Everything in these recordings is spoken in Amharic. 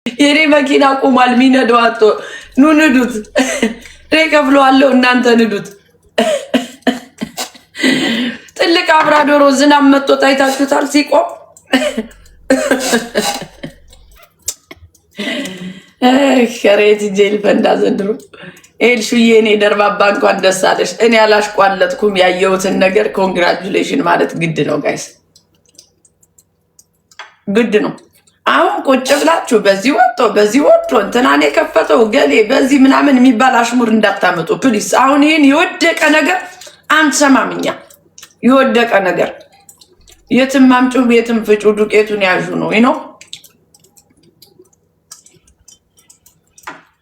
የኔ መኪና ቆሟል። ሚነዳው አጥቶ ኑ ንዱት። ከፍለዋለሁ እናንተ ንዱት። ትልቅ አብራዶሮ ዝናብ መጥቶ ታይታችሁታል ሲቆም። ከሬት ጄል ፈንዳ ዘንድሮ ኤልሹዬ እኔ ደርባባ እንኳን ደስ አለሽ። እኔ አላሽቋለጥኩም። ያየሁትን ነገር ኮንግራቹሌሽን ማለት ግድ ነው ጋይስ፣ ግድ ነው። አሁን ቁጭ ብላችሁ በዚህ ወጥቶ እንትናን የከፈተው ገሌ በዚህ ምናምን የሚባል አሽሙር እንዳታመጡ ፕሊስ። አሁን ይህን የወደቀ ነገር አንሰማምኛ። የወደቀ ነገር የትም አምጩ የትም ፍጩ ዱቄቱን ያዡ ነው ይኖ።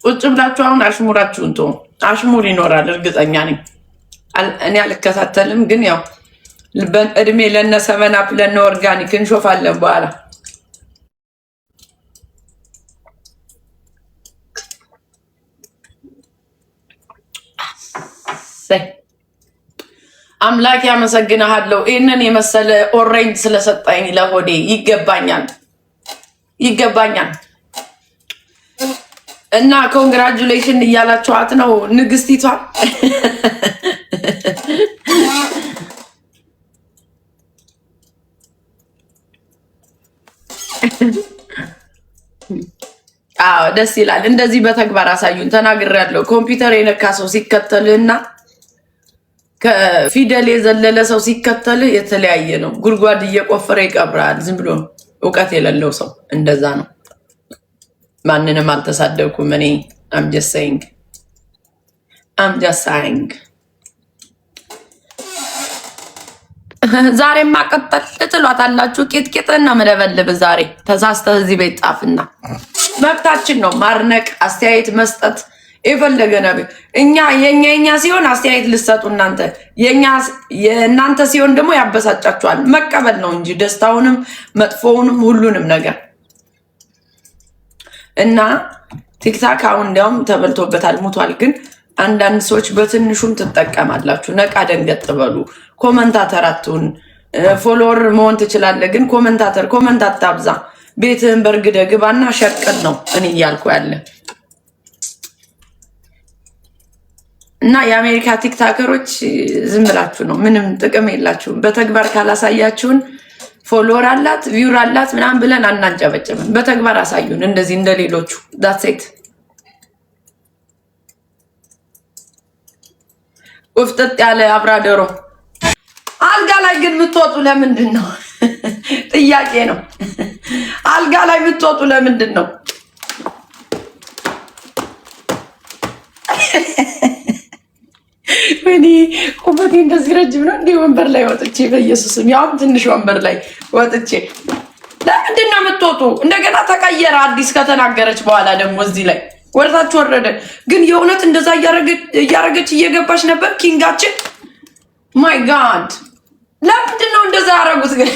ቁጭ ብላችሁ አሁን አሽሙራችሁን ተው። አሽሙር ይኖራል እርግጠኛ ነኝ። እኔ አልከታተልም፣ ግን ያው እድሜ ለነ ሰመናፕ ለነ ኦርጋኒክ እንሾፋለን በኋላ። አምላክ ያመሰግናለሁ ይህንን የመሰለ ኦሬንጅ ስለሰጠኝ ለሆዴ። ይገባኛል እና ኮንግራቹሌሽን እያላችኋት ነው ንግስቲቷ። አዎ ደስ ይላል። እንደዚህ በተግባር አሳዩን። ተናግሬያለሁ። ኮምፒውተር የነካ ሰው ሲከተልና ከፊደል የዘለለ ሰው ሲከተል የተለያየ ነው። ጉድጓድ እየቆፈረ ይቀብራል። ዝም ብሎ እውቀት የሌለው ሰው እንደዛ ነው። ማንንም አልተሳደብኩም እኔ። I'm just saying ዛሬ ማቀጠል ትሏታላችሁ። ቄጥቄጥና መለበለብ ዛሬ ተሳስተህ እዚህ ቤት ጻፍና መብታችን ነው ማርነቅ፣ አስተያየት መስጠት የፈለገ ነው። የኛ ሲሆን አስተያየት ልሰጡ እናንተ የእናንተ ሲሆን ደግሞ ያበሳጫችኋል። መቀበል ነው እንጂ ደስታውንም መጥፎውንም ሁሉንም ነገር እና ቲክታክ አሁን እንዲያውም ተበልቶበታል፣ ሙቷል። ግን አንዳንድ ሰዎች በትንሹም ትጠቀማላችሁ። ነቃ ደንገጥ በሉ። ኮመንታተር አትሁን። ፎሎወር መሆን ትችላለህ፣ ግን ኮመንት አታብዛ። ቤትህን በርግደ ግባና ሸቅል ነው እኔ እያልኩ ያለ እና የአሜሪካ ቲክታከሮች ዝም ብላችሁ ነው፣ ምንም ጥቅም የላችሁም። በተግባር ካላሳያችሁን ፎሎወር አላት ቪውር አላት ምናምን ብለን አናንጨበጭብም። በተግባር አሳዩን እንደዚህ እንደሌሎቹ። ዳትሴት ውፍጥጥ ያለ አብራደሮ። አልጋ ላይ ግን የምትወጡ ለምንድን ነው? ጥያቄ ነው። አልጋ ላይ የምትወጡ ለምንድን ነው? ወይኔ ቁመቴ እንደዚህ ረጅም ነው እንዴ? ወንበር ላይ ወጥቼ በኢየሱስም ያውም ትንሽ ወንበር ላይ ወጥቼ ለምንድን ነው የምትወጡ? እንደገና ተቀየረ አዲስ ከተናገረች በኋላ ደግሞ እዚህ ላይ ወርታችሁ ወረደ። ግን የእውነት እንደዛ እያረገች እየገባች ነበር ኪንጋችን። ማይ ጋድ ለምንድን ነው እንደዛ ያረጉት ግን?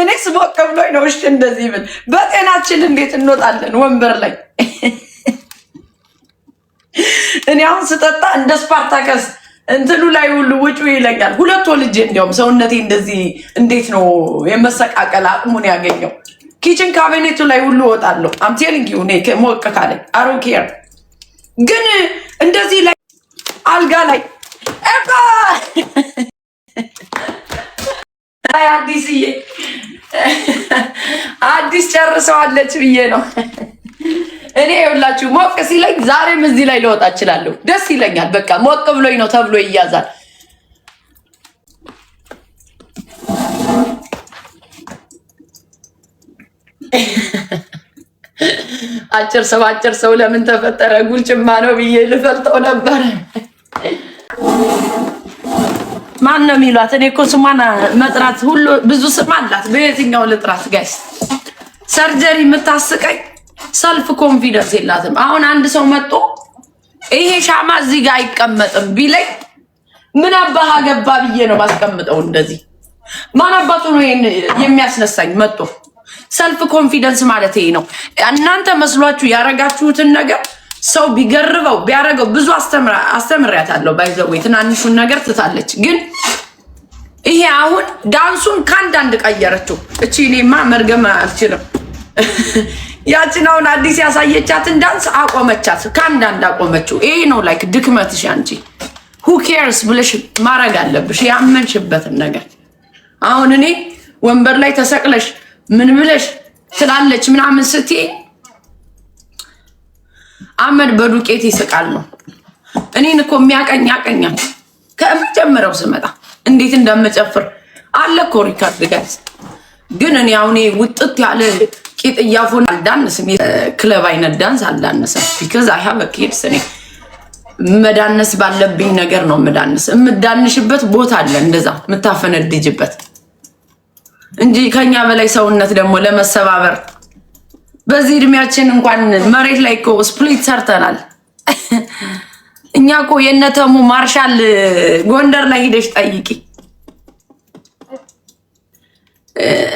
እኔ ስሞቅ ብሎኝ ነው። እሺ እንደዚህ ብል በጤናችን እንዴት እንወጣለን ወንበር ላይ? እኔ አሁን ስጠጣ እንደ ስፓርታከስ እንትኑ ላይ ሁሉ ውጪ ይለኛል። ሁለት ወልጄ እንዲያውም ሰውነቴ እንደዚህ እንዴት ነው የመሰቃቀል አቅሙን ያገኘው? ኪችን ካቢኔቱ ላይ ሁሉ እወጣለሁ። አም ቴሊንግ ዩ እኔ ሞቅ ካለኝ አይ ዶንት ኬር። ግን እንደዚህ ላይ አልጋ ላይ አዲስዬ አዲስ ጨርሰዋለች ብዬ ነው እኔ። ይኸውላችሁ ሞቅ ሲለኝ ዛሬም እዚህ ላይ ልወጣ እችላለሁ። ደስ ይለኛል። በቃ ሞቅ ብሎኝ ነው ተብሎ ይያዛል። አጭር ሰው ለምን ተፈጠረ? ጉልጭማ ነው ብዬ ልፈልጠው ነበር። ማን ነው የሚሏት? እኔ እኮ ስሟን መጥራት ሁሉ ብዙ ስም አላት። በየትኛው ልጥራት ጋይስ? ሰርጀሪ የምታስቀኝ ሰልፍ ኮንፊደንስ የላትም። አሁን አንድ ሰው መጥቶ ይሄ ሻማ እዚህ ጋር አይቀመጥም ቢለኝ ምን አባህ ገባ ብዬ ነው ማስቀምጠው። እንደዚህ ማን አባቱ ነው የሚያስነሳኝ? መጥቶ ሰልፍ ኮንፊደንስ ማለት ይሄ ነው። እናንተ መስሏችሁ ያረጋችሁትን ነገር ሰው ቢገርበው ቢያረገው ብዙ አስተምሪያታለሁ። ባይዘው ትናንሹን ነገር ትታለች። ግን ይሄ አሁን ዳንሱን ካንዳንድ ቀየረችው። እቺ እኔማ መርገም አልችልም። ያችን አሁን አዲስ ያሳየቻትን ዳንስ አቆመቻት፣ ካንዳንድ አቆመችው። ይሄ ነው ላይክ ድክመትሽ አንቺ። who cares ብለሽ ማረግ አለብሽ ያመንሽበትን ነገር። አሁን እኔ ወንበር ላይ ተሰቅለሽ ምን ብለሽ ትላለች ምናምን ስትይ አመድ በዱቄት ይስቃል ነው። እኔን እኮ የሚያቀኝ ያቀኛል ከመጀመሪያው ስመጣ እንዴት እንደምጨፍር አለ እኮ ሪካርድ ጋይስ። ግን እኔ አሁን ውጥት ያለ ቂጥ እያፎን አልዳንስም። ክለብ አይነት ዳንስ አልዳንስም። because I have a kids እኔ መዳነስ ባለብኝ ነገር ነው መዳነስ። የምዳንሽበት ቦታ አለ እንደዛ የምታፈነድጅበት እንጂ ከኛ በላይ ሰውነት ደግሞ ለመሰባበር በዚህ እድሜያችን እንኳን መሬት ላይ እኮ ስፕሊት ሰርተናል። እኛ እኮ የነተሙ ማርሻል ጎንደር ላይ ሄደሽ ጠይቂ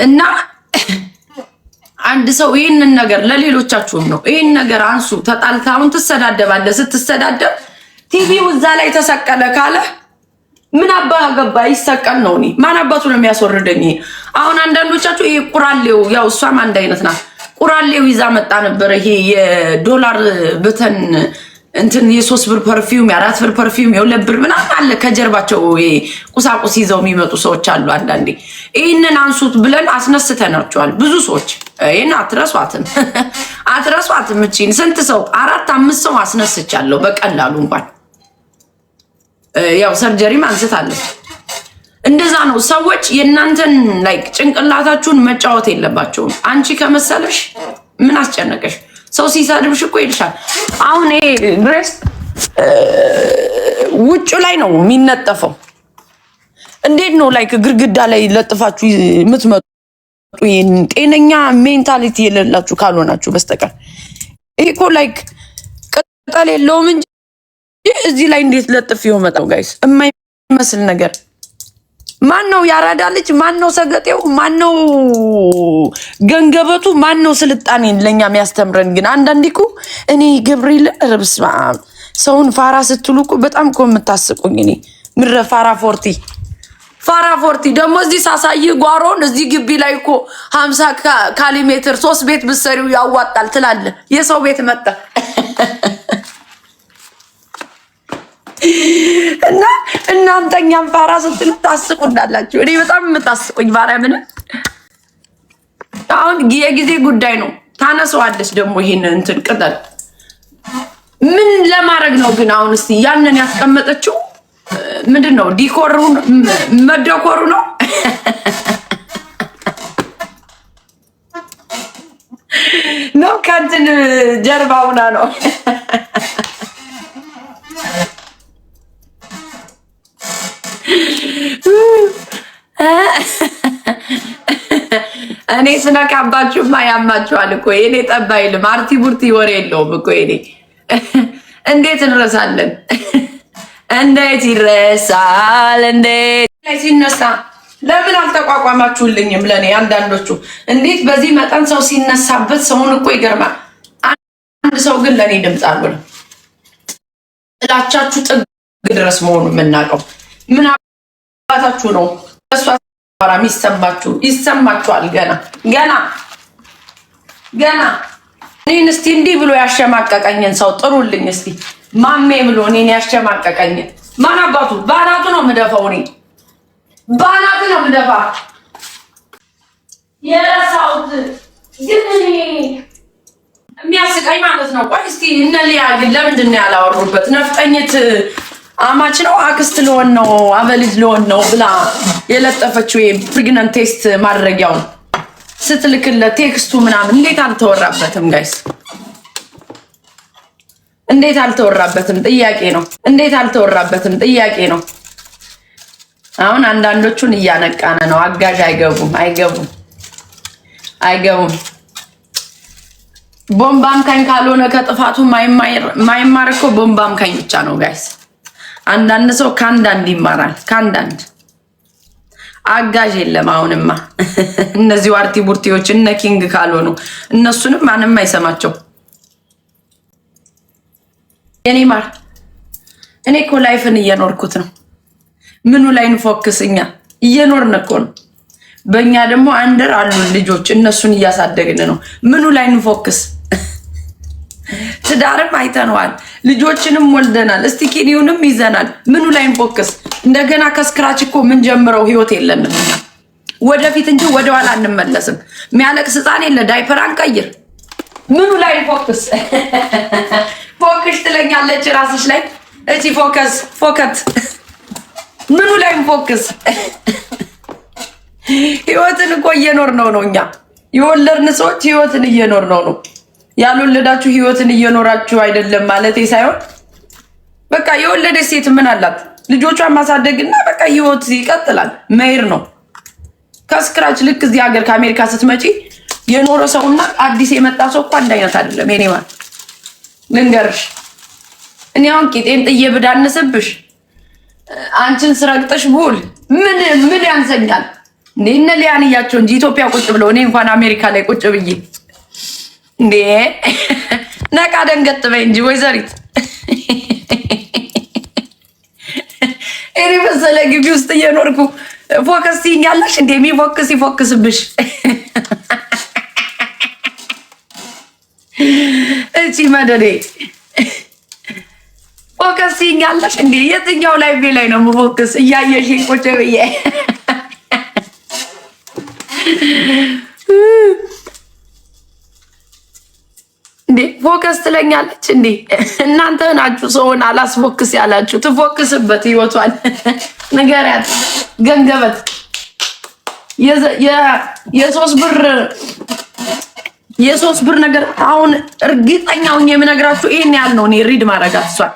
እና አንድ ሰው ይሄንን ነገር ለሌሎቻችሁም ነው ይሄን ነገር አንሱ። ተጣልታውን ትሰዳደባለህ። ስትሰዳደብ ቲቪው እዛ ላይ ተሰቀለ ካለ ምን አባ ገባ ይሰቀል ነው። እኔ ማን አባቱ ነው የሚያስወርደኝ? አሁን አንዳንዶቻችሁ ይሄ ቁራሌው ያው እሷም አንድ አይነት ናት። ቁራሌው ይዛ መጣ ነበር። ይሄ የዶላር ብተን እንትን የ3 ብር ፐርፊውም የ4 ብር ፐርፊውም የ2 ብር ምናምን አለ ከጀርባቸው ቁሳቁስ ይዘው የሚመጡ ሰዎች አሉ። አንዳንዴ ይህንን አንሱት ብለን አስነስተናቸዋል ብዙ ሰዎች። ይህን አትረሷትም አትረሷትም። እቺን ስንት ሰው 4-5 ሰው አስነስቻለሁ በቀላሉ እንኳን ያው ሰርጀሪም አንስታለች። እንደዛ ነው ሰዎች የእናንተን ላይክ ጭንቅላታችሁን መጫወት የለባቸውም። አንቺ ከመሰለሽ ምን አስጨነቀሽ? ሰው ሲሳድብሽ እኮ ይልሻል። አሁን ይሄ ድሬስ ውጭ ላይ ነው የሚነጠፈው። እንዴት ነው ላይክ ግርግዳ ላይ ለጥፋችሁ የምትመጡ? ጤነኛ ሜንታሊቲ የሌላችሁ ካልሆናችሁ በስተቀር ይሄ እኮ ላይክ ቅጠል የለውም እንጂ እዚህ ላይ እንዴት ለጥፍ ይወመጣው? ጋይስ የማይመስል ነገር። ማን ነው ያራዳ ልጅ? ማን ነው ሰገጤው? ማን ነው ገንገበቱ? ማን ነው ስልጣኔን ለኛ የሚያስተምረን? ግን አንዳንዴ እኮ እኔ ገብርኤል ረብስማ ሰውን ፋራ ስትሉ እኮ በጣም እኮ የምታስቁኝ። እኔ ምረ ፋራ ፎርቲ ደግሞ እዚህ ሳሳይ ጓሮን እዚህ ግቢ ላይ እኮ 50 ካሊ ሜትር 3 ቤት ብትሰሪው ያዋጣል ትላለ። የሰው ቤት መጣ እና እናንተኛም ፋራ ስትሉ ታስቁናላችሁ። እኔ በጣም የምታስቁኝ ማርያምን። አሁን የጊዜ ጉዳይ ነው። ታነሰዋለች ደግሞ ይሄን እንትን ቅጠል ምን ለማድረግ ነው ግን? አሁን እስቲ ያንን ያስቀመጠችው ምንድነው? ዲኮሩ መደኮሩ ነው ነው ከንትን ጀርባውና ነው እኔ ስነካባችሁማ ያማችኋል እኮ። የኔ ጠብ አይልም። አርቲ ቡርቲ ወሬ የለውም እኮ የኔ። እንዴት እንረሳለን? እንዴት ይረሳል? እንዴት ላይ ሲነሳ ለምን አልተቋቋማችሁልኝም? ለኔ አንዳንዶቹ እንዴት በዚህ መጠን ሰው ሲነሳበት ሰውን እኮ ይገርማል። አንድ ሰው ግን ለኔ ድምፅ አልሆነም። ጥላቻችሁ ጥግ ድረስ መሆኑ የምናውቀው ምን አባታችሁ ነው? እሷ አራም ይሰማችኋል። ገና እኔን እስቲ እንዲህ ብሎ ያሸማቀቀኝን ሰው ጥሩልኝ እስቲ። ማሜ ብሎ እኔን ያሸማቀቀኝን ማን አባቱ? ባናቱ ነው የምደፋው። እኔ ባናቱ ነው የምደፋ። የረሳሁት ግን እኔ የሚያስቀኝ ማለት ነው። ቆይ እስቲ እነ ሊያ ግን ለምንድን ነው ያላወሩበት? ነፍጠኝት አማች ነው አክስት ልሆን ነው አበልጅ ልሆን ነው ብላ የለጠፈችው የፕሬግናንት ቴስት ማድረጊያውን ስትልክለት ቴክስቱ ምናምን እንዴት አልተወራበትም? ጋይስ እንዴት አልተወራበትም? ጥያቄ ነው። እንዴት አልተወራበትም? ጥያቄ ነው። አሁን አንዳንዶቹን እያነቃነ ነው። አጋዥ አይገቡም። ቦምባም ካኝ ካልሆነ ከጥፋቱ ማይማር እኮ ቦምባም ካኝ ብቻ ነው ጋይስ። አንዳንድ ሰው ከአንዳንድ ይማራል። ከአንዳንድ አጋዥ የለም። አሁንማ እነዚህ ዋርቲ ቡርቲዎች እነ ኪንግ ካልሆኑ እነሱንም ማንም አይሰማቸው። የኔ ማር እኔ እኮ ላይፍን እየኖርኩት ነው። ምኑ ላይ እንፎክስኛ? እየኖርን እኮ ነው። በእኛ ደግሞ አንደር አሉ ልጆች፣ እነሱን እያሳደግን ነው። ምኑ ላይ እንፎክስ? ትዳርም አይተነዋል፣ ልጆችንም ወልደናል፣ እስቲ ኪኒውንም ይዘናል። ምኑ ላይ እንፎክስ? እንደገና ከስክራች እኮ ምን ጀምረው ህይወት የለንም። ወደፊት እንጂ ወደኋላ እንመለስም። የሚያለቅስ ህፃን የለ፣ ዳይፐር አንቀይር። ምኑ ላይ እንፎክስ? ፎክሽ ትለኛለች ራስሽ ላይ። እቺ ፎከስ ፎከት ምኑ ላይ እንፎክስ? ህይወትን እኮ እየኖር ነው። እኛ የወለድን ሰዎች ህይወትን እየኖር ነው። ያልወለዳችሁ ህይወትን እየኖራችሁ አይደለም ማለት ሳይሆን በቃ የወለደች ሴት ምን አላት? ልጆቿን ማሳደግና በቃ ህይወት ይቀጥላል። መሄድ ነው ከስክራች። ልክ እዚህ ሀገር ከአሜሪካ ስትመጪ የኖረ ሰውና አዲስ የመጣ ሰው እኮ አንድ አይነት አይደለም። የኔ ማለት ልንገርሽ፣ እኔ አሁን ቂጤን ጥዬ ብዳንስብሽ አንቺን ስረግጠሽ ብውል ምን ያንሰኛል? እነ ሊያን እያቸው እንጂ ኢትዮጵያ ቁጭ ብለው እኔ እንኳን አሜሪካ ላይ ቁጭ ብዬ እንዴ ነቃ ደንገጥ በይ እንጂ ወይዘሪት። እኔ መሰለ ግቢ ውስጥ እየኖርኩ ፎከስ ትይኛለሽ እንዴ? የሚፎክስ ይፎክስብሽ። እቺ መደዴ ፎከስ ትይኛለሽ እንዴ? የትኛው ላይ ነው የምፎክስ? እያየሽ ቁጭ ብዬ እንዴ ፎከስ ትለኛለች እንዴ? እናንተ ናችሁ ሰውን አላስፎክስ ያላችሁ። ትፎክስበት ህይወቷን ንገሪያት። ገንገበት የሶስት ብር ነገር አሁን እርግጠኛውን የምነግራችሁ ይሄን ያህል ነው። እኔ ሪድ ማድረጋት እሷን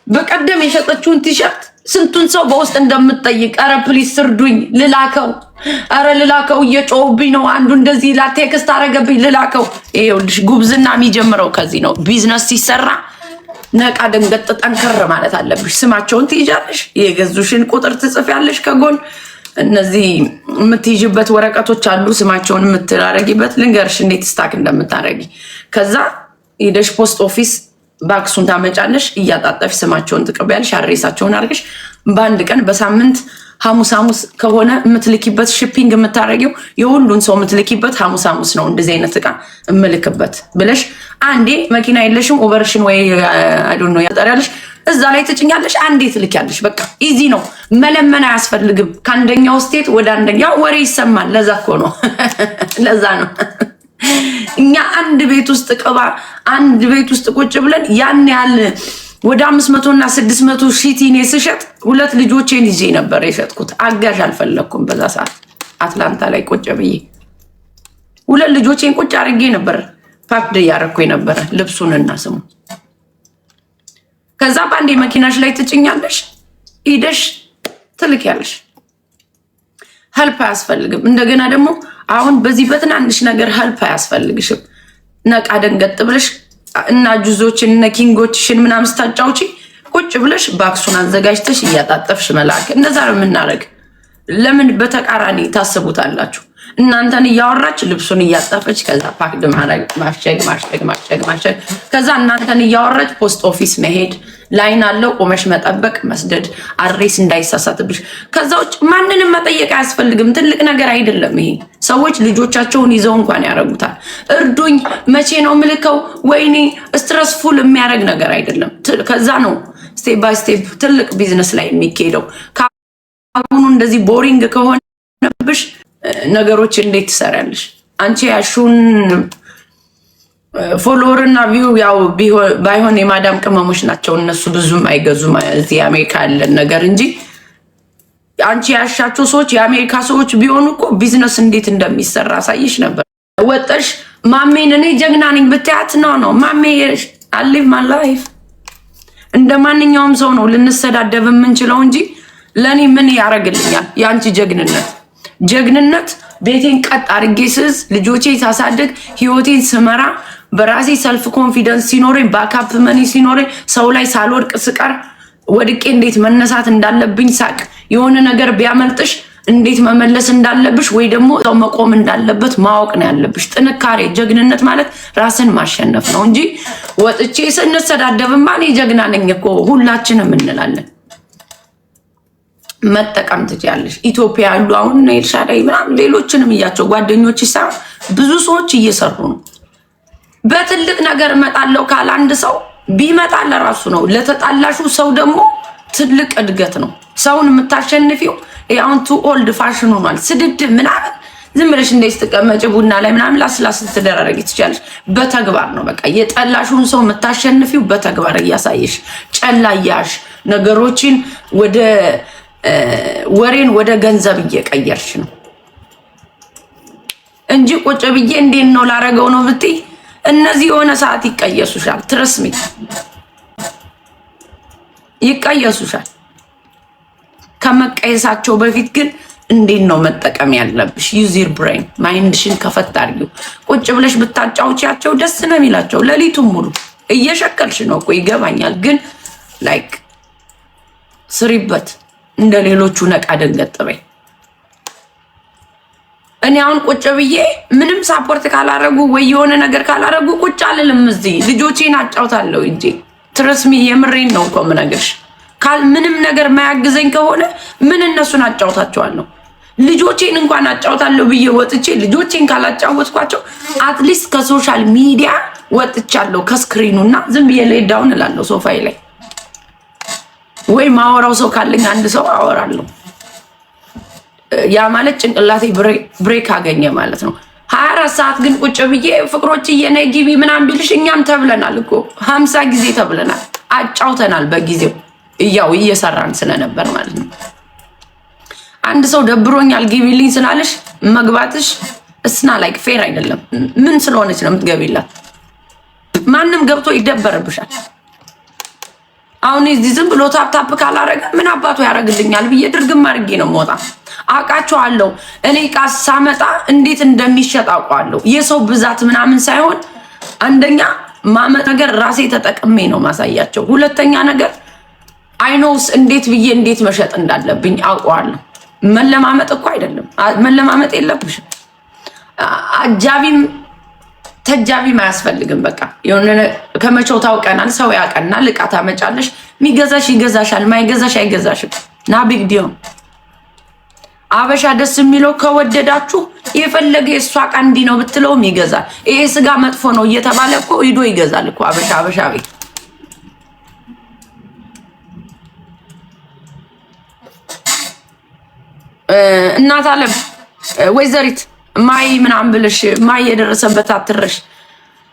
በቀደም የሸጠችውን ቲሸርት ስንቱን ሰው በውስጥ እንደምትጠይቅ፣ ኧረ ፕሊስ ስርዱኝ ልላከው፣ ኧረ ልላከው እየጮሁብኝ ነው፣ አንዱ እንደዚህ ቴክስት አረገብኝ ልላከው። ይኸውልሽ ጉብዝና የሚጀምረው ከዚህ ነው። ቢዝነስ ሲሰራ ነቃ ደንገጥ ጠንከር ማለት አለብሽ። ስማቸውን ትይዣለሽ፣ የገዙሽን ቁጥር ትጽፊያለሽ ከጎን። እነዚህ የምትይዥበት ወረቀቶች አሉ፣ ስማቸውን የምታረጊበት። ልንገርሽ እንዴት ስታክ እንደምታረጊ። ከዛ ሄደሽ ፖስት ኦፊስ ባክሱን ታመጫለሽ፣ እያጣጠፍሽ ስማቸውን ትቀበያለሽ፣ አድሬሳቸውን አድርገሽ በአንድ ቀን በሳምንት ሐሙስ ከሆነ የምትልኪበት ሺፒንግ የምታረጊው የሁሉን ሰው የምትልኪበት ሐሙስ ነው። እንደዚህ አይነት ዕቃ እምልክበት ብለሽ አንዴ መኪና የለሽም ኦቨርሽን ወይ አይዶን ነው ያጠራለሽ፣ እዛ ላይ ትጭኛለሽ፣ አንዴ ትልኪያለሽ። በቃ ኢዚ ነው፣ መለመን አያስፈልግም። ከአንደኛው ስቴት ወደ አንደኛው ወሬ ይሰማል። ለዛ እኮ ነው ለዛ ነው እኛ አንድ ቤት ውስጥ ቁጭ ብለን ያን ያህል ወደ 500 እና 600 ሺቲን ስሸጥ 2 ልጆቼን ይዤ ነበር የሸጥኩት። አጋዥ አልፈለኩም። በዛ ሰዓት አትላንታ ላይ ቁጭ ብዬ 2 ልጆቼን ቁጭ አድርጌ ነበር ፓክድ እያደረኩ ነበር ልብሱንና ስሙ። ከዛ ባንዴ መኪናሽ ላይ ትጭኛለሽ፣ ሂደሽ ትልኪያለሽ። ሄልፕ አያስፈልግም። እንደገና ደግሞ አሁን በዚህ በትናንሽ ነገር ሄልፕ አያስፈልግሽም። ነቃ ደንገጥ ብለሽ እና ጁዞችን እና ኪንጎችሽን ምናምን ስታጫውቺ ቁጭ ብለሽ ባክሱን አዘጋጅተሽ እያጣጠፍሽ መላክ። እንደዛ ነው የምናደርግ። ለምን በተቃራኒ ታስቡታላችሁ? እናንተን እያወራች ልብሱን እያጣፈች ከዛ ፓክድ ማድረግ፣ ማሸግ። ከዛ እናንተን እያወራች ፖስት ኦፊስ መሄድ፣ ላይን አለው ቆመሽ መጠበቅ፣ መስደድ፣ አድሬስ እንዳይሳሳትብሽ። ከዛ ውጭ ማንንም መጠየቅ አያስፈልግም። ትልቅ ነገር አይደለም ይሄ። ሰዎች ልጆቻቸውን ይዘው እንኳን ያደርጉታል። እርዱኝ፣ መቼ ነው ምልከው? ወይኔ ስትረስፉል የሚያደርግ ነገር አይደለም። ከዛ ነው ስቴፕ ባይ ስቴፕ ትልቅ ቢዝነስ ላይ የሚካሄደው። ከአሁኑ እንደዚህ ቦሪንግ ከሆነብሽ ነገሮች እንዴት ትሰሪያለሽ? አንቺ ያሹን ፎሎወር እና ቪው ያው ባይሆን የማዳም ቅመሞች ናቸው እነሱ ብዙም አይገዙም እዚህ አሜሪካ ያለን ነገር እንጂ አንቺ ያሻቸው ሰዎች የአሜሪካ ሰዎች ቢሆኑ እኮ ቢዝነስ እንዴት እንደሚሰራ አሳይሽ ነበር። ወጣሽ ማሜን እኔ ጀግና ነኝ ብታያት ነው ማሜ I live my life እንደ ማንኛውም ሰው ነው ልንሰዳደብ የምንችለው እንጂ ለኔ ምን ያረግልኛል? ያንቺ ጀግንነት ቤቴን ቀጥ አድርጌ ስዝ ልጆቼ ሳሳድግ ህይወቴን ስመራ በራሴ ሰልፍ ኮንፊደንስ ሲኖረኝ ባካፕ መኒ ሲኖረኝ ሰው ላይ ሳልወድቅ ስቀር ወድቄ እንዴት መነሳት እንዳለብኝ ሳቅ የሆነ ነገር ቢያመልጥሽ እንዴት መመለስ እንዳለብሽ ወይ ደግሞ ሰው መቆም እንዳለበት ማወቅ ነው ያለብሽ። ጥንካሬ ጀግንነት ማለት ራስን ማሸነፍ ነው እንጂ ወጥቼ ስንሰዳደብማ እኔ ጀግና ነኝ እኮ ሁላችንም እንላለን። መጠቀም ትችያለሽ። ኢትዮጵያ ያሉ አሁን ኤልሻዳይ ምናምን ሌሎችንም እያቸው ጓደኞች ይሳብ ብዙ ሰዎች እየሰሩ ነው። በትልቅ ነገር እመጣለሁ ካለ አንድ ሰው ቢመጣ ለራሱ ነው። ለተጣላሹ ሰው ደግሞ ትልቅ እድገት ነው። ሰውን የምታሸንፊው አሁን ቱ ኦልድ ፋሽን ሆኗል። ስድድብ ምናምን ዝም ብለሽ እንደዚህ ተቀመጭ ቡና ላይ ምናምን ላስላስ ትደረረጊ ትችላለሽ። በተግባር ነው በቃ የጠላሹን ሰው የምታሸንፊው በተግባር እያሳየሽ ጨላያሽ ነገሮችን ወደ ወሬን ወደ ገንዘብ እየቀየርሽ ነው እንጂ ቁጭ ብዬ እንዴት ነው ላረገው ነው ብትይ እነዚህ የሆነ ሰዓት ይቀየሱሻል። ትረስሚ ይቀየሱሻል። ከመቀየሳቸው በፊት ግን እንዴት ነው መጠቀም ያለብሽ? ዩዝ ዩር ብሬን ማይንድሽን ከፈት አድርጊው። ቁጭ ብለሽ ብታጫውቻቸው ደስ ነው የሚላቸው። ሌሊቱን ሙሉ እየሸከልሽ ነው እኮ ይገባኛል። ግን ላይክ ስሪበት። እንደ ሌሎቹ ነቃ ደንገጥ በይ። እኔ አሁን ቁጭ ብዬ ምንም ሳፖርት ካላረጉ ወይ የሆነ ነገር ካላረጉ ቁጭ አልልም። እዚህ ልጆቼን አጫውታለሁ እንጂ ትረስሚ የምሬን ነው እኮ የምነግርሽ። ምንም ነገር ማያግዘኝ ከሆነ ምን እነሱን አጫውታቸዋለሁ? ልጆቼን እንኳን አጫውታለሁ ብዬ ወጥቼ ልጆቼን ካላጫወትኳቸው አትሊስት ከሶሻል ሚዲያ ወጥቻለሁ ከስክሪኑና ዝም ብዬ ሌት ዳውን እላለሁ ሶፋዬ ላይ ወይ ማወራው ሰው ካለኝ አንድ ሰው አወራለሁ። ያ ማለት ጭንቅላቴ ብሬክ አገኘ ማለት ነው። 24 ሰዓት ግን ቁጭ ብዬ ፍቅሮችዬ ነይ ግቢ ምናምን ቢልሽ እኛም ተብለናል እኮ 50 ጊዜ ተብለናል። አጫውተናል በጊዜው ያው እየሰራን ስለነበር ማለት ነው። አንድ ሰው ደብሮኛል ግቢልኝ ስላለሽ መግባትሽ እስና ላይክ ፌር አይደለም። ምን ስለሆነች ነው የምትገቢላት? ማንም ገብቶ ይደበርብሻል። አሁን እዚህ ዝም ብሎ ታፕ ካላረገ ምን አባቱ ያረግልኛል ብዬ ድርግም አድርጌ ነው የምወጣ። አውቃቸዋለሁ። እኔ ዕቃ ሳመጣ እንዴት እንደሚሸጥ አውቀዋለሁ። የሰው ብዛት ምናምን ሳይሆን አንደኛ ማመጥ ነገር ራሴ ተጠቅሜ ነው ማሳያቸው። ሁለተኛ ነገር አይኖስ እንዴት ብዬ እንዴት መሸጥ እንዳለብኝ አውቀዋለሁ። መለማመጥ እኮ አይደለም፣ መለማመጥ የለብሽም። አጃቢም ተጃቢም አያስፈልግም። በቃ የሆነ ከመቼው ታውቀናል። ሰው ያቀናል። ዕቃ ታመጫለሽ፣ የሚገዛሽ ይገዛሻል፣ ማይገዛሽ አይገዛሽም። ና ቢግ ዲዮ። አበሻ ደስ የሚለው ከወደዳችሁ የፈለገ የእሷ ዕቃ እንዲህ ነው ብትለውም ይገዛል። ይሄ ስጋ መጥፎ ነው እየተባለ እኮ ሂዶ ይገዛል እኮ አበሻ ቤት። እናት አለም ወይዘሪት ማይ ምናምን ብለሽ ማይ የደረሰበት አትረሽ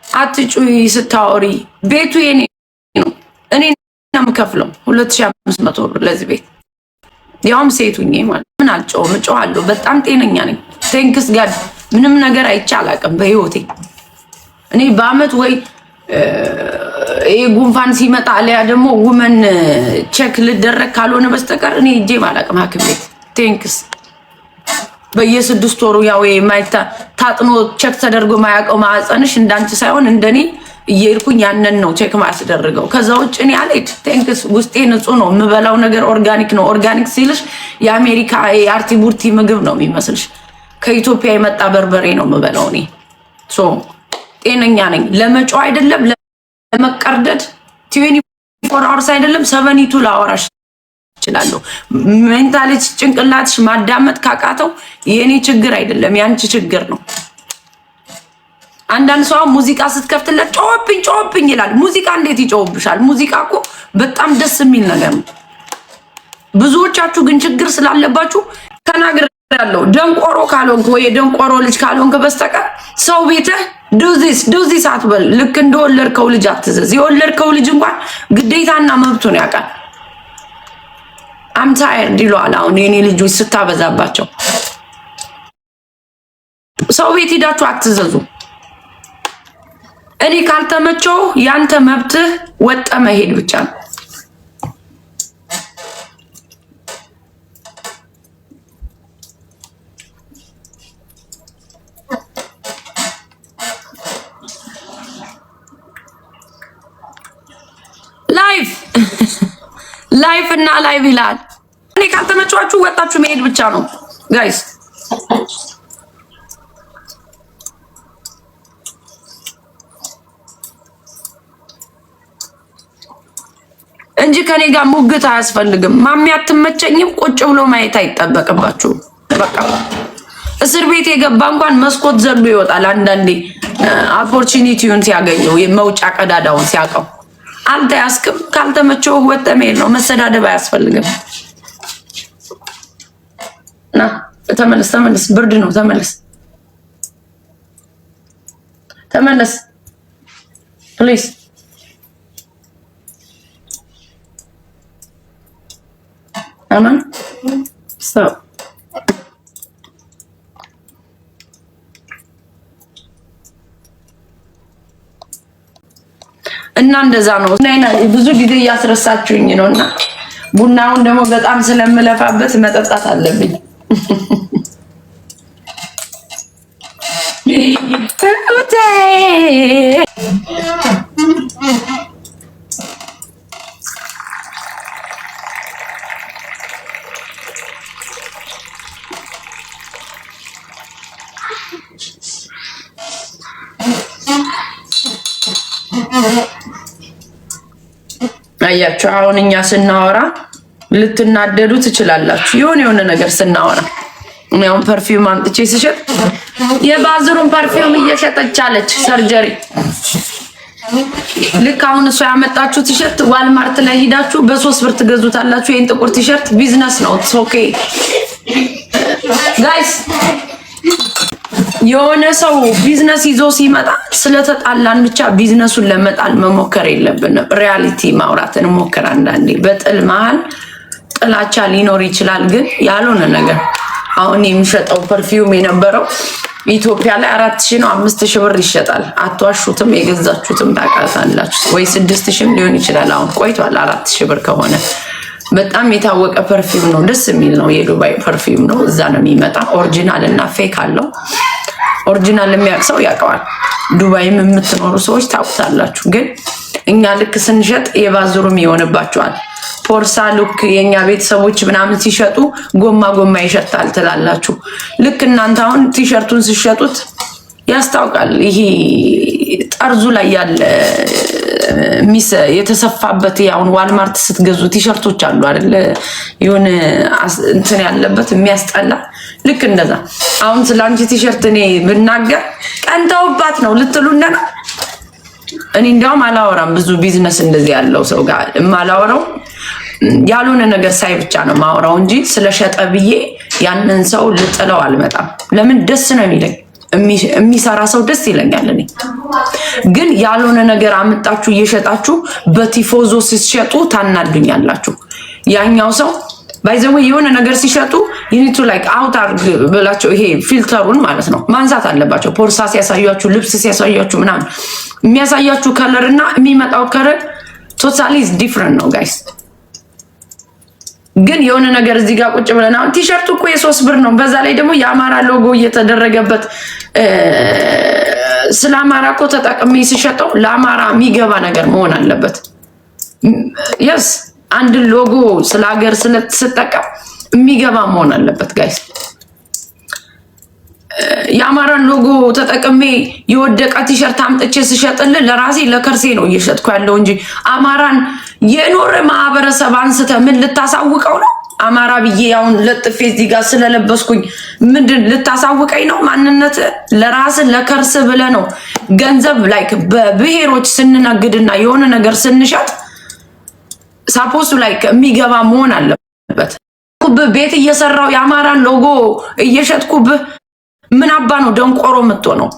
አትጩይ። ስታወሪ ቤቱ የኔ ነው፣ እኔ ነው የምከፍለው 2500 ብር ለዚህ ቤት። ያውም ሴቱኝ ማለት ምን አልጨውም፣ እጨዋለሁ። በጣም ጤነኛ ነኝ። ቴንክስ ጋድ ምንም ነገር አይቼ አላውቅም በህይወቴ። እኔ በአመት ወይ ይሄ ጉንፋን ሲመጣ አለያ ደግሞ ውመን ቼክ ልደረግ ካልሆነ በስተቀር እኔ እጄ አላውቅም ሐኪም ቤት። ቴንክስ በየ6 ወሩ ያው የማይታ ታጥኖ ቼክ ተደርጎ ማያውቀው ማህፀንሽ እንዳንቺ ሳይሆን እንደኔ እየሄድኩኝ ያንን ነው ቼክ ማስደርገው። ከዛ ውጭ እኔ አልሄድ። ቴንክስ ውስጤ ንጹህ ነው። የምበላው ነገር ኦርጋኒክ ነው። ኦርጋኒክ ሲልሽ የአሜሪካ የአርቲ ቡርቲ ምግብ ነው የሚመስልሽ። ከኢትዮጵያ የመጣ በርበሬ ነው የምበላው እኔ። ሶ ጤነኛ ነኝ። ለመጮህ አይደለም ለመቀርደድ 24 አወርስ አይደለም 72 ላወራሽ ይችላል። ሜንታሊቲ ጭንቅላትሽ ማዳመጥ ካቃተው የኔ ችግር አይደለም ያንቺ ችግር ነው። አንዳንድ ሰው ሙዚቃ ስትከፍትለት ጮህብኝ ይላል። ሙዚቃ እንዴት ይጮህብሻል? ሙዚቃ እኮ በጣም ደስ የሚል ነገር ነው። ብዙዎቻችሁ ግን ችግር ስላለባችሁ ተናግር ያለው ደንቆሮ ካልሆንክ ወይ ደንቆሮ ልጅ ካልሆንክ በስተቀር ሰው ቤትህ ዱዚስ አትበል። ልክ እንደወለድከው ልጅ አትዘዝ። የወለድከው ልጅ እንኳን ግዴታና መብቱን ያውቃል። አምታየር ይሏል። አሁን የኔ ልጆች ስታበዛባቸው ሰው ቤት ሄዳችሁ አትዘዙ። እኔ ካልተመቸው ያንተ መብትህ ወጣ መሄድ ብቻ ነው። ላይፍ እና ላይቭ ይላል። እኔ ካልተመቻችሁ ወጣችሁ መሄድ ብቻ ነው ጋይስ። እንጂ ከኔ ጋር ሙግት አያስፈልግም። ማሚ አትመቸኝም ቁጭ ብሎ ማየት አይጠበቅባችሁ። በቃ እስር ቤት የገባ እንኳን መስኮት ዘሎ ይወጣል አንዳንዴ ኦፖርቹኒቲውን ሲያገኘው መውጫ ቀዳዳውን ሲያቀው። አንተ ያስክም ካልተመቸው ወጠሜል ነው መሰዳደብ አያስፈልግም። ና ተመለስ ብርድ ነው ተመለስ ፕሊዝ አማን stop እና እንደዛ ነው። ብዙ ጊዜ እያስረሳችሁኝ ነውና ቡናውን ደግሞ በጣም ስለምለፋበት መጠጣት አለብኝ። አያችሁ አሁን እኛ ስናወራ ልትናደዱ ትችላላችሁ። የሆነ ነገር ስናወራ እኔም ፐርፊውም አምጥቼ ስሸጥ የባዝሩን ፐርፊውም እየሸጠች አለች ሰርጀሪ። ልክ አሁን እሷ ያመጣችሁ ቲሸርት ዋልማርት ላይ ሄዳችሁ በ3 ብር ትገዙታላችሁ። ይሄን ጥቁር ቲሸርት ቢዝነስ ነው። ኢትስ ኦኬ ጋይስ። የሆነ ሰው ቢዝነስ ይዞ ሲመጣ ስለተጣላን ብቻ ቢዝነሱን ለመጣል መሞከር የለብንም። ሪያሊቲ ማውራትን ሞከር። አንዳንዴ በጥል መሃል ጥላቻ ሊኖር ይችላል፣ ግን ያልሆነ ነገር አሁን የሚሸጠው ፐርፊውም የነበረው ኢትዮጵያ ላይ 4000 ነው 5000 ብር ይሸጣል። አትዋሹትም፣ የገዛችሁትም ታውቃላችሁ ወይ 6000 ሊሆን ይችላል። አሁን ቆይቷል 4000 ብር ከሆነ በጣም የታወቀ ፐርፊውም ነው። ደስ የሚል ነው። የዱባይ ፐርፊውም ነው። እዛ ነው የሚመጣ። ኦሪጂናል እና ፌክ አለው። ኦሪጂናል የሚያውቅ ሰው ያውቀዋል። ዱባይም የምትኖሩ ሰዎች ታውቁታላችሁ። ግን እኛ ልክ ስንሸጥ የባዙሩም ይሆንባቸዋል። ፖርሳ ሉክ የኛ ቤተሰቦች ምናምን ሲሸጡ ጎማ ይሸጣል ትላላችሁ። ልክ እናንተ አሁን ቲሸርቱን ሲሸጡት ያስታውቃል። ይሄ ጠርዙ ላይ ያለ የተሰፋበት ያውን ዋልማርት ስትገዙ ቲሸርቶች አሉ አይደል? ይሁን እንትን ያለበት የሚያስጠላ ልክ እንደዛ። አሁን ስላንቺ ቲሸርት እኔ ብናገር ቀንተውባት ነው ልትሉና ነው። እኔ እንዲያውም አላወራም ብዙ ቢዝነስ እንደዚህ ያለው ሰው ጋር ማላወራው ያልሆነ ነገር ሳይ ብቻ ነው ማወራው እንጂ ስለሸጠ ብዬ ያንን ሰው ልጥለው አልመጣም። ለምን ደስ ነው የሚለኝ የሚሰራ ሰው ደስ ይለኛል። እኔ ግን ያልሆነ ነገር አመጣችሁ እየሸጣችሁ በቲፎዞ ሲሸጡ ታናዱኛላችሁ። ያኛው ሰው ባይዘው የሆነ ነገር ሲሸጡ ዩኒቱ ላይክ አውት አርግ ብላችሁ ይሄ ፊልተሩን ማለት ነው ማንሳት አለባቸው። ፖርሳ ሲያሳያችሁ ልብስ ሲያሳያችሁ ምናምን የሚያሳያችሁ ከለር እና የሚመጣው ከለር ቶታሊ ኢዝ ዲፈረንት ነው ጋይስ። ግን የሆነ ነገር እዚህ ጋር ቁጭ ብለና ቲሸርቱ እኮ የ3 ብር ነው። በዛ ላይ ደግሞ የአማራ ሎጎ እየተደረገበት ስለ አማራ እኮ ተጠቅሜ ሲሸጠው ለአማራ የሚገባ ነገር መሆን አለበት። የስ አንድ ሎጎ ስለ ሀገር ስለተጠቀም የሚገባ መሆን አለበት ጋይስ። የአማራን ሎጎ ተጠቅሜ የወደቀ ቲሸርት አምጥቼ ስሸጥልህ ለራሴ ለከርሴ ነው እየሸጥኩ ያለው እንጂ አማራን የኖረ ማህበረሰብ አንስተ ምን ልታሳውቀው ነው? አማራ ብዬ አሁን ለጥፌ እዚህ ጋር ስለለበስኩኝ ምንድን ልታሳውቀኝ ነው? ማንነት ለራስ ለከርስ ብለ ነው ገንዘብ ላይክ በብሔሮች ስንነግድና የሆነ ነገር ስንሸጥ ሳፖስቱ ላይክ የሚገባ መሆን አለበት። ቤት እየሰራው የአማራን ሎጎ እየሸጥኩብህ ምን አባ ነው ደንቆሮ የምትሆነው?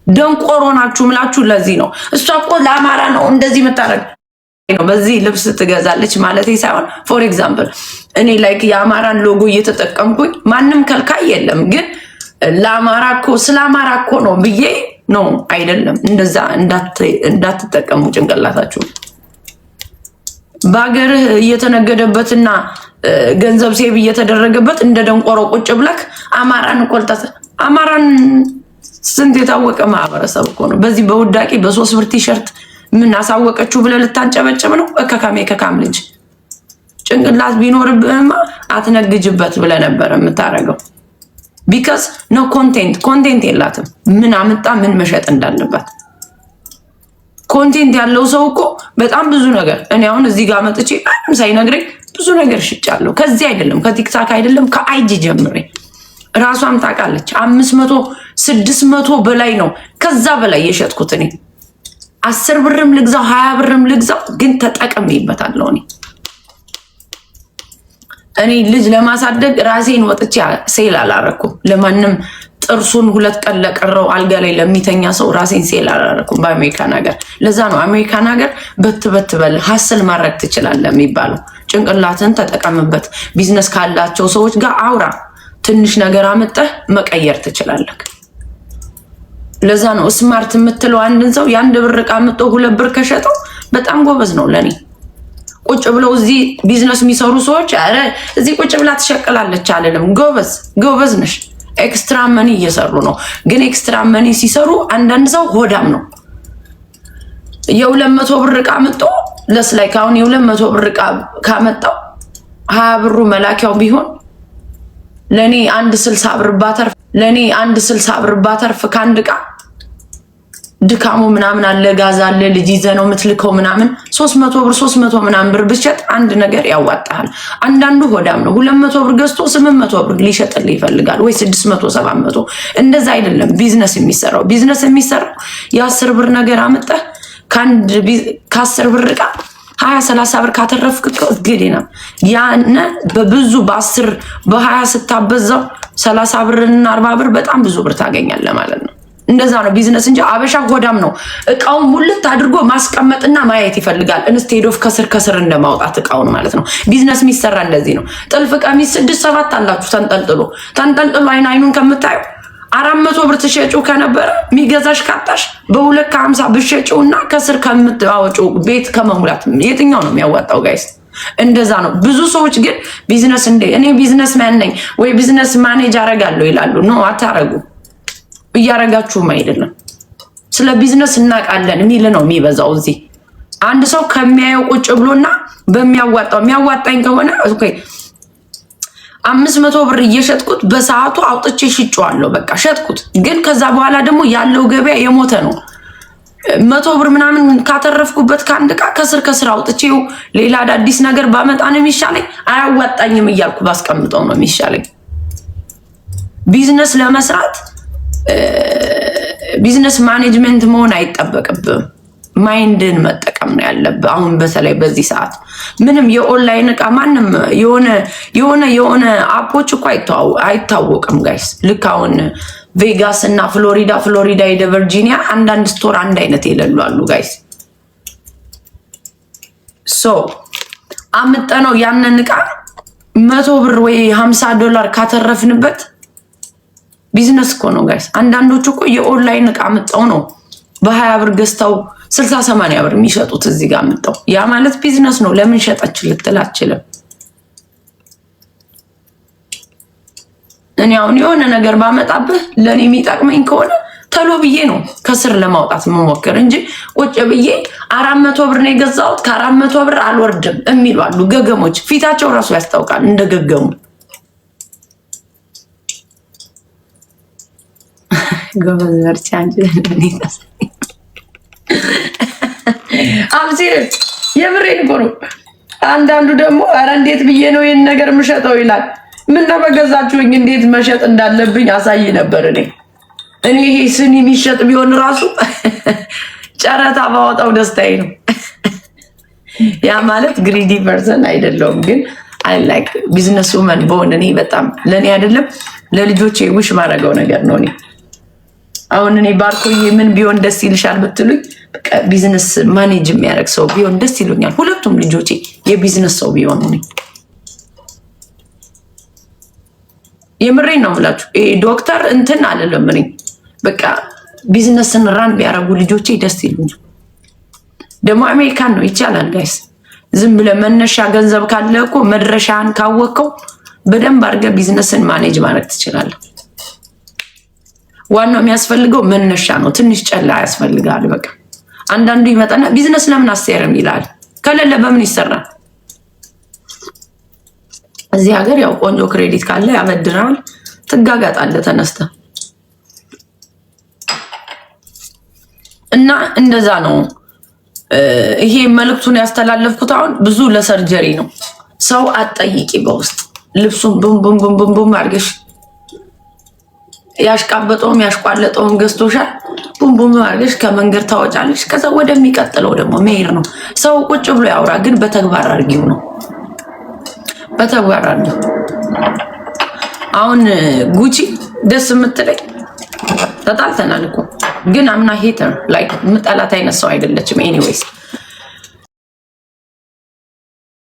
ደንቆሮ ናችሁ ምላችሁ። ለዚህ ነው እሷ እኮ ለአማራ ነው እንደዚህ የምታረግ ነው። በዚህ ልብስ ትገዛለች ማለት ሳይሆን ፎር ኤግዛምፕል እኔ ላይክ የአማራን ሎጎ እየተጠቀምኩኝ ማንም ከልካይ የለም። ግን ለአማራ እኮ ስለ አማራ እኮ ነው ብዬ ነው አይደለም። እንደዛ እንዳትጠቀሙ ጭንቅላታችሁ። በአገርህ እየተነገደበትና ገንዘብ ሴብ እየተደረገበት እንደ ደንቆሮ ቁጭ ብለክ አማራን ቆልጣት። አማራን ስንት የታወቀ ማህበረሰብ እኮ ነው። በዚህ በውዳቂ በ3 ብር ቲሸርት ምን አሳወቀችሁ ብለህ ልታንጨበጭብ ነው? ከካም ልጅ ጭንቅላት ቢኖርብህማ አትነግጅበት ብለህ ነበር የምታረገው። ቢካዝ ኖ ኮንቴንት የላትም። ምን አመጣ ምን መሸጥ እንዳለባት ኮንቴንት ያለው ሰው እኮ በጣም ብዙ ነገር እኔ አሁን እዚህ ጋር መጥቼ ምንም ሳይነግረኝ ብዙ ነገር ሽጫለሁ። ከዚህ አይደለም ከቲክታክ አይደለም ከአይጂ ጀምሬ ራሷም ታውቃለች። 500 600 በላይ ነው ከዛ በላይ የሸጥኩት እኔ 10 ብርም ልግዛው 20 ብርም ልግዛው ግን ተጠቅሜበታለሁ። እኔ ልጅ ለማሳደግ ራሴን ወጥቼ ሴል አላረኩም። ለማንም ጥርሱን 2 ቀን ለቀረው አልጋ ላይ ለሚተኛ ሰው ራሴን ሴል አላረኩም በአሜሪካን ሀገር። ለዛ ነው አሜሪካን ሀገር በት በል ሀስል ማድረግ ትችላለህ የሚባለው። ጭንቅላትን ተጠቀምበት። ቢዝነስ ካላቸው ሰዎች ጋር አውራ። ትንሽ ነገር አመጣህ መቀየር ትችላለህ። ለዛ ነው ስማርት የምትለው አንድን ሰው የአንድ ብር ዕቃ አምጥቶ 2 ብር ከሸጠው በጣም ጎበዝ ነው ለኔ። ቁጭ ብለው እዚህ ቢዝነስ የሚሰሩ ሰዎች አረ እዚህ ቁጭ ብላ ትሸቅላለች አለለም። ጎበዝ ነሽ። ኤክስትራ መኒ እየሰሩ ነው። ግን ኤክስትራ መኒ ሲሰሩ አንዳንድ ሰው ሆዳም ነው። የ200 ብር ዕቃ አምጥቶ ለስላይ ካሁን የ200 ብር ዕቃ ካመጣው 20 ብሩ መላኪያው ቢሆን ለኔ 160 ብር ባተርፍ ካንድ ዕቃ ድካሙ ምናምን አለ ጋዛ አለ ልጅ ይዘህ ነው የምትልከው ምናምን 300 ምናምን ብር ብትሸጥ አንድ ነገር ያዋጣሃል። አንዳንዱ ሆዳም ነው 200 ብር ገዝቶ 800 ብር ሊሸጥልህ ይፈልጋል ወይ 600 700። እንደዛ አይደለም ቢዝነስ የሚሰራው የ10 ብር ነገር አመጣህ ከ10 ብር ዕቃ 20-30 ብር ካተረፍክ ግዴና ያነ በብዙ በ10 በ20 ስታበዛው 30 ብርና 40 ብር በጣም ብዙ ብር ታገኛለህ ማለት ነው። እንደዛ ነው ቢዝነስ እንጂ አበሻ ሆዳም ነው። እቃውን ሙልት አድርጎ ማስቀመጥና ማየት ይፈልጋል ኢንስቴድ ኦፍ ከስር እንደማውጣት እቃውን ማለት ነው። ቢዝነስ የሚሰራ እንደዚህ ነው። ጥልፍ ቀሚስ 6-7 አላችሁ ተንጠልጥሎ አይኑን ከምታዩ 400 ብር ትሸጪው ከነበረ ሚገዛሽ ካጣሽ በ250 ብትሸጪውና ከስር ከምታወጪው ቤት ከመሙላት የትኛው ነው የሚያዋጣው ጋይስ? እንደዛ ነው። ብዙ ሰዎች ግን ቢዝነስ እኔ ቢዝነስ ማን ነኝ ወይ ቢዝነስ ማኔጅ አረጋለሁ ይላሉ። ኖ አታረጉ። እያረጋችሁም አይደለም። ስለ ቢዝነስ እናውቃለን የሚል ነው የሚበዛው እዚህ። አንድ ሰው ከሚያየው ቁጭ ብሎና የሚያዋጣኝ ከሆነ ኦኬ 500 ብር እየሸጥኩት በሰዓቱ አውጥቼ ሽጬዋለሁ። በቃ ሸጥኩት። ግን ከዛ በኋላ ደግሞ ያለው ገበያ የሞተ ነው። 100 ብር ምናምን ካተረፍኩበት ከአንድ ዕቃ ከስር አውጥቼው ሌላ አዳዲስ ነገር ባመጣ ነው የሚሻለኝ። አያዋጣኝም እያልኩ ባስቀምጠው ነው የሚሻለኝ። ቢዝነስ ለመስራት ቢዝነስ ማኔጅመንት መሆን አይጠበቅብም። ማይንድን መጠቀም ነው ያለብህ። አሁን በተለይ በዚህ ሰዓት ምንም የኦንላይን ዕቃ ማንም የሆነ አፖች እኮ አይታወቅም ጋይስ። ልክ አሁን ቬጋስ እና ፍሎሪዳ ሄደ ቨርጂኒያ አንዳንድ ስቶር አንድ አይነት የሌሉ አሉ ጋይስ። ሶ አምጠነው ያንን ዕቃ 100 ብር ወይ $50 ካተረፍንበት ቢዝነስ እኮ ነው ጋይስ። አንዳንዶቹ እኮ የኦንላይን ዕቃ አምጠው ነው በ20 ብር ገዝተው 60-80 ብር የሚሸጡት እዚህ ጋር አምጠው። ያ ማለት ቢዝነስ ነው። ለምን ሸጠች ልትል አትችልም። እኔ አሁን የሆነ ነገር ባመጣብህ ለኔ የሚጠቅመኝ ከሆነ ተሎ ብዬ ነው ከስር ለማውጣት መሞከር እንጂ ቁጭ ብዬ 400 ብር ነው የገዛሁት ከ400 ብር አልወርድም የሚሉ አሉ ገገሞች። ፊታቸው ራሱ ያስታውቃል እንደገገሙ። ጎበዝ በርቻ እንጂ አብሲር የምሬን እኮ ነው። አንዳንዱ ደግሞ ኧረ እንዴት ብዬ ነው ይሄን ነገር የምሸጠው ይላል። ምን ነው በገዛችሁኝ እንዴት መሸጥ እንዳለብኝ አሳይ ነበር። እኔ ይሄ ስኒ የሚሸጥ ቢሆን ራሱ ጨረታ ባወጣው ደስታዬ ነው። ያ ማለት ግሪዲ ፐርሰን አይደለሁም፣ ግን አይ ላይክ ቢዝነስ ውመን በሆነ እኔ በጣም ለኔ አይደለም ለልጆቼ ውሽ ማድረገው ነገር ነው። አሁን እኔ ባርኮዬ ምን ቢሆን ደስ ይልሻል ብትሉኝ በቃ ቢዝነስ ማኔጅ የሚያደርግ ሰው ቢሆን ደስ ይሉኛል። ሁለቱም ልጆቼ የቢዝነስ ሰው ቢሆኑ የምሬን ነው የምላችሁ። ዶክተር እንትን አይደለም። እኔ በቃ ቢዝነስን ራን ቢያደርጉ ልጆቼ ደስ ይሉኛል። ደግሞ አሜሪካን ነው ይቻላል ጋይስ። ዝም ብለህ መነሻ ገንዘብ ካለ እኮ መድረሻን ካወቀው በደንብ አድርገህ ቢዝነስን ማኔጅ ማድረግ ትችላለህ። ዋናው የሚያስፈልገው መነሻ ነው። ትንሽ ጨላ ያስፈልጋል። በቃ አንዳንዱ ይመጣና ቢዝነስ ለምን አሰረም ይላል። ከሌለ በምን ይሰራል? እዚህ ሀገር ያው ቆንጆ ክሬዲት ካለ ያበድራል፣ ትጋጋጣለህ ተነስተህ እና እንደዛ ነው። ይሄ መልእክቱን ያስተላለፍኩት አሁን ብዙ ለሰርጀሪ ነው። ሰው አትጠይቂ በውስጥ ልብሱን ቡም ቡም ቡም ቡም ቡም አድርገሽ ያሽቃበጠውም ያሽቋለጠውም ገዝቶሻል። ቡም ቡም አድርገሽ ከመንገድ ታወጫለሽ። ከዛ ወደሚቀጥለው ደግሞ መሄድ ነው። ሰው ቁጭ ብሎ ያውራ፣ ግን በተግባር አድርጊው ነው። በተግባር አድርጊው። አሁን ጉቺ ደስ የምትለኝ ተጣልተናል እኮ ግን አምና ሄተር ላይክ ምጠላት አይነት ሰው አይደለችም። ኤኒዌይስ